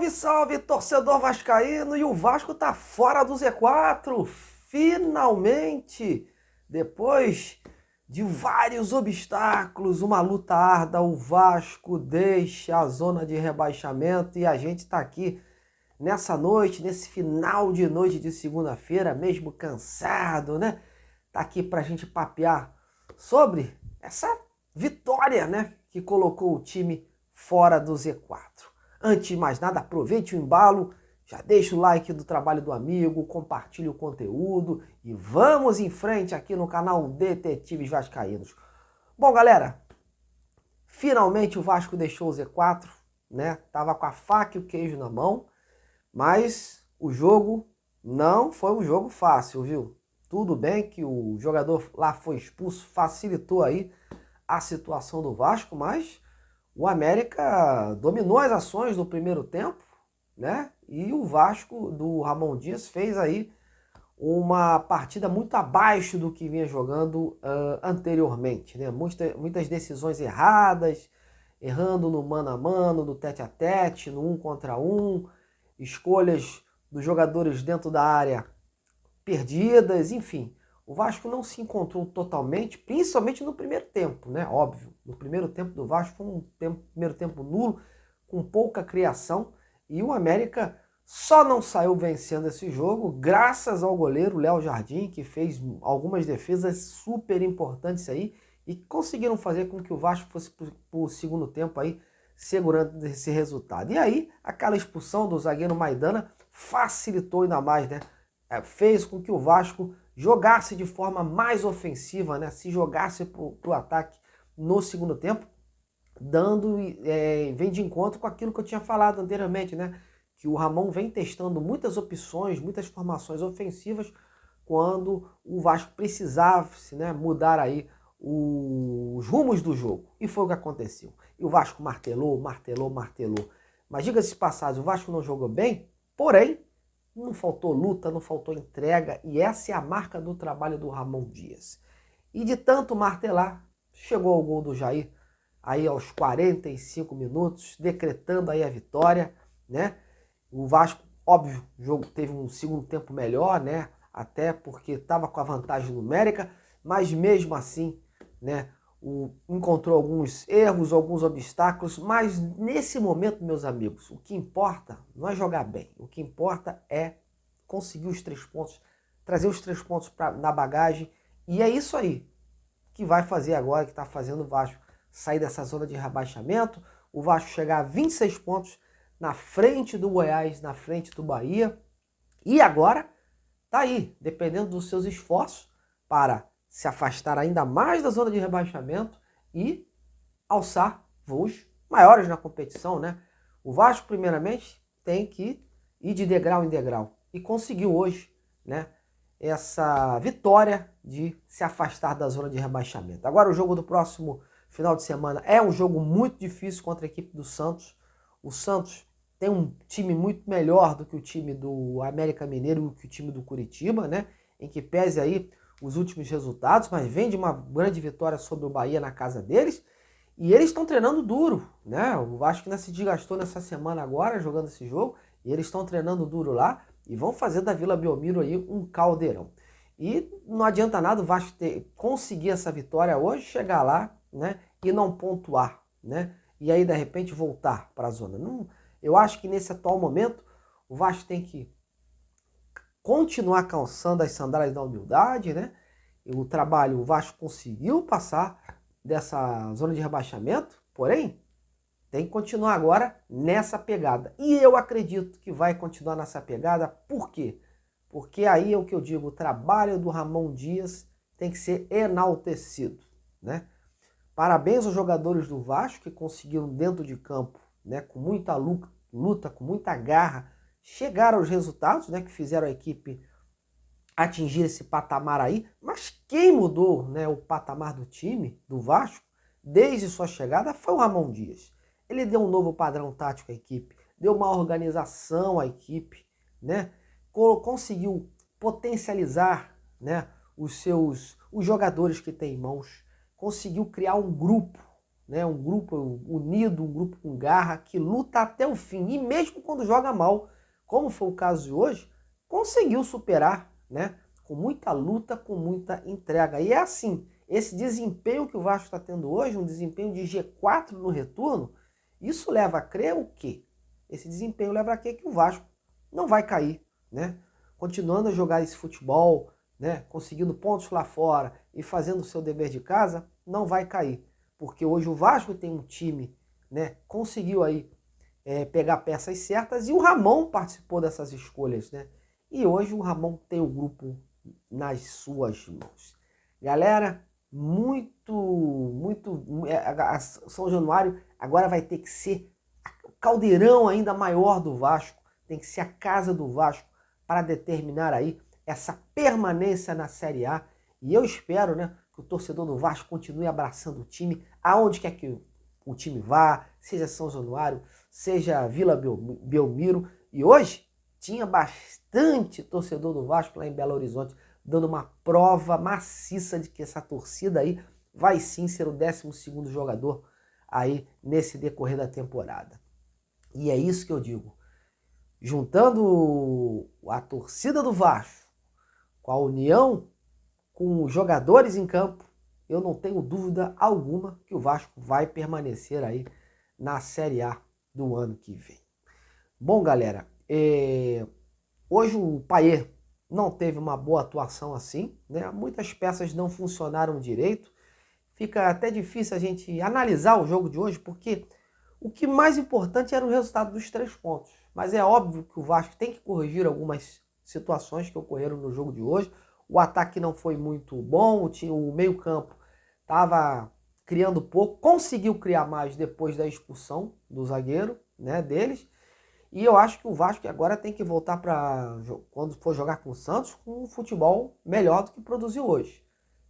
Salve, salve, torcedor vascaíno! E o Vasco tá fora do Z4, finalmente! Depois de vários obstáculos, uma luta árdua, o Vasco deixa a zona de rebaixamento e a gente tá aqui nessa noite, nesse final de noite de segunda-feira, mesmo cansado, né? Tá aqui pra gente papear sobre essa vitória, né? Que colocou o time fora do Z4. Antes de mais nada, aproveite o embalo, já deixa o like do trabalho do amigo, compartilhe o conteúdo e vamos em frente aqui no canal Detetives Vascaínos. Bom, galera, finalmente o Vasco deixou o Z4, né? Tava com a faca e o queijo na mão, mas o jogo não foi um jogo fácil, viu? Tudo bem que o jogador lá foi expulso, facilitou aí a situação do Vasco, mas o América dominou as ações do primeiro tempo, né? E o Vasco do Ramon Dias fez aí uma partida muito abaixo do que vinha jogando anteriormente, né? Muitas decisões erradas, errando no mano a mano, no tete a tete, no 1 contra 1, escolhas dos jogadores dentro da área perdidas, enfim. O Vasco não se encontrou totalmente, principalmente no primeiro tempo, né? Óbvio. No primeiro tempo do Vasco foi um primeiro tempo nulo, com pouca criação. E o América só não saiu vencendo esse jogo graças ao goleiro Léo Jardim, que fez algumas defesas super importantes aí e conseguiram fazer com que o Vasco fosse para o segundo tempo aí segurando esse resultado. E aí, aquela expulsão do zagueiro Maidana facilitou ainda mais, né? Fez com que o Vasco jogasse de forma mais ofensiva, né? Se jogasse para o ataque no segundo tempo, vem de encontro com aquilo que eu tinha falado anteriormente, né? Que o Ramon vem testando muitas opções, muitas formações ofensivas quando o Vasco precisasse, né, mudar aí os rumos do jogo. E foi o que aconteceu. E o Vasco martelou. Mas diga-se de passagem, o Vasco não jogou bem, porém, não faltou luta, não faltou entrega, e essa é a marca do trabalho do Ramon Dias. E de tanto martelar, chegou o gol do Jair, aí aos 45 minutos, decretando aí a vitória, né? O Vasco, óbvio, o jogo teve um segundo tempo melhor, né? Até porque estava com a vantagem numérica, mas mesmo assim, né? Encontrou alguns erros, alguns obstáculos, mas nesse momento, meus amigos, o que importa não é jogar bem, o que importa é conseguir os 3 pontos, trazer os 3 pontos na bagagem, e é isso aí que vai fazer agora, que está fazendo o Vasco sair dessa zona de rebaixamento, o Vasco chegar a 26 pontos na frente do Goiás, na frente do Bahia, e agora tá aí, dependendo dos seus esforços para se afastar ainda mais da zona de rebaixamento e alçar voos maiores na competição, né? O Vasco, primeiramente, tem que ir de degrau em degrau. E conseguiu hoje, né, essa vitória de se afastar da zona de rebaixamento. Agora o jogo do próximo final de semana é um jogo muito difícil contra a equipe do Santos. O Santos tem um time muito melhor do que o time do América Mineiro, do que o time do Curitiba, né? Em que pese aí os últimos resultados, mas vem de uma grande vitória sobre o Bahia na casa deles. E eles estão treinando duro, né? O Vasco ainda se desgastou nessa semana agora, jogando esse jogo. E eles estão treinando duro lá e vão fazer da Vila Belmiro aí um caldeirão. E não adianta nada o Vasco conseguir essa vitória hoje, chegar lá, né? E não pontuar, né? E aí, de repente, voltar para a zona. Não, eu acho que nesse atual momento, o Vasco tem que continuar calçando as sandálias da humildade, né? O Vasco conseguiu passar dessa zona de rebaixamento, porém, tem que continuar agora nessa pegada. E eu acredito que vai continuar nessa pegada, por quê? Porque aí é o que eu digo, o trabalho do Ramon Dias tem que ser enaltecido, né? Parabéns aos jogadores do Vasco que conseguiram dentro de campo, né, com muita luta, com muita garra, chegar aos resultados, né, que fizeram a equipe atingir esse patamar aí. Mas quem mudou, né, o patamar do time, do Vasco, desde sua chegada, foi o Ramon Dias. Ele deu um novo padrão tático à equipe, deu uma organização à equipe, né, conseguiu potencializar, né, os jogadores que tem em mãos, conseguiu criar um grupo, né? Um grupo unido, um grupo com garra, que luta até o fim. E mesmo quando joga mal, como foi o caso de hoje, conseguiu superar, né? Com muita luta, com muita entrega. E é assim, esse desempenho que o Vasco está tendo hoje, um desempenho de G4 no retorno, isso leva a crer o quê? Esse desempenho leva a crer que o Vasco não vai cair, né? Continuando a jogar esse futebol, né? Conseguindo pontos lá fora e fazendo o seu dever de casa, não vai cair. Porque hoje o Vasco tem um time, né? Conseguiu aí pegar peças certas e o Ramon participou dessas escolhas, né? E hoje o Ramon tem o grupo nas suas mãos. Galera, São Januário agora vai ter que ser o caldeirão ainda maior do Vasco, tem que ser a casa do Vasco para determinar aí essa permanência na Série A. E eu espero, né, que o torcedor do Vasco continue abraçando o time, aonde quer que o time vá, seja São Januário, seja Vila Belmiro. E hoje tinha bastante torcedor do Vasco lá em Belo Horizonte, dando uma prova maciça de que essa torcida aí vai sim ser o 12º jogador aí nesse decorrer da temporada. E é isso que eu digo. Juntando a torcida do Vasco com a união com os jogadores em campo, eu não tenho dúvida alguma que o Vasco vai permanecer aí na Série A do ano que vem. Bom, galera, hoje o Payet não teve uma boa atuação assim, né? Muitas peças não funcionaram direito. Fica até difícil a gente analisar o jogo de hoje, porque o que mais importante era o resultado dos 3 pontos. Mas é óbvio que o Vasco tem que corrigir algumas situações que ocorreram no jogo de hoje. O ataque não foi muito bom, o meio-campo estava criando pouco, conseguiu criar mais depois da expulsão do zagueiro, né, deles. E eu acho que o Vasco agora tem que voltar para, quando for jogar com o Santos, com um futebol melhor do que produziu hoje,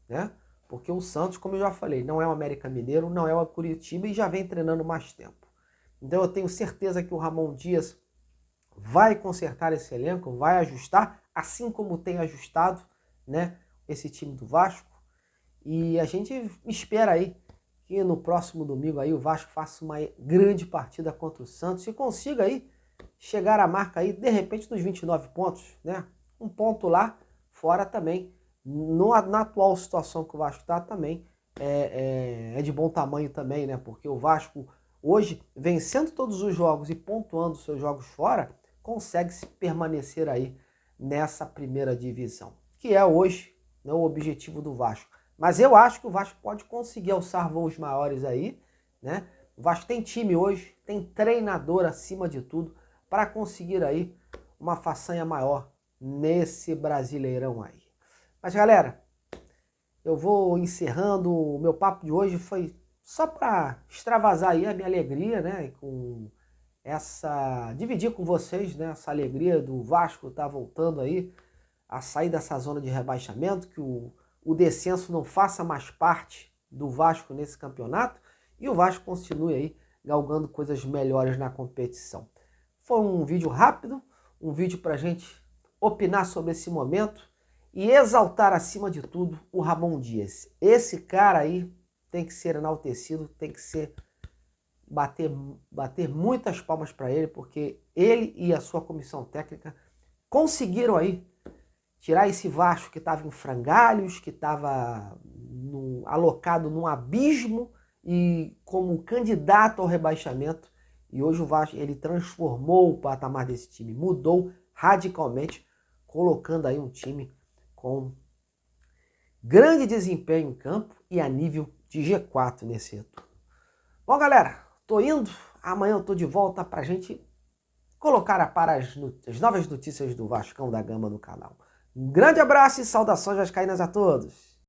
né? Porque o Santos, como eu já falei, não é o América Mineiro, não é o Curitiba e já vem treinando mais tempo. Então eu tenho certeza que o Ramon Dias vai consertar esse elenco, vai ajustar, assim como tem ajustado, né, esse time do Vasco. E a gente espera aí que no próximo domingo aí o Vasco faça uma grande partida contra o Santos e consiga aí chegar à marca aí, de repente, dos 29 pontos, né? Um ponto lá, fora também. Na atual situação que o Vasco está também, é de bom tamanho também, né? Porque o Vasco, hoje, vencendo todos os jogos e pontuando seus jogos fora, consegue se permanecer aí nessa primeira divisão, que é hoje, né, o objetivo do Vasco. Mas eu acho que o Vasco pode conseguir alçar voos maiores aí, né? O Vasco tem time hoje, tem treinador acima de tudo, para conseguir aí uma façanha maior nesse Brasileirão aí. Mas galera, eu vou encerrando. O meu papo de hoje foi só para extravasar aí a minha alegria, né? Com dividir com vocês, né? Essa alegria do Vasco estar voltando aí a sair dessa zona de rebaixamento, que o descenso não faça mais parte do Vasco nesse campeonato e o Vasco continue aí galgando coisas melhores na competição. Foi um vídeo rápido, um vídeo para a gente opinar sobre esse momento e exaltar acima de tudo o Ramon Dias. Esse cara aí tem que ser enaltecido, tem que ser bater muitas palmas para ele, porque ele e a sua comissão técnica conseguiram aí tirar esse Vasco que estava em frangalhos, que estava alocado num abismo e como candidato ao rebaixamento. E hoje o Vasco, ele transformou o patamar desse time, mudou radicalmente, colocando aí um time com grande desempenho em campo e a nível de G4 nesse retorno. Bom, galera, tô indo. Amanhã eu tô de volta pra gente colocar a par as novas notícias do Vascão da Gama no canal. Um grande abraço e saudações vascaínas a todos!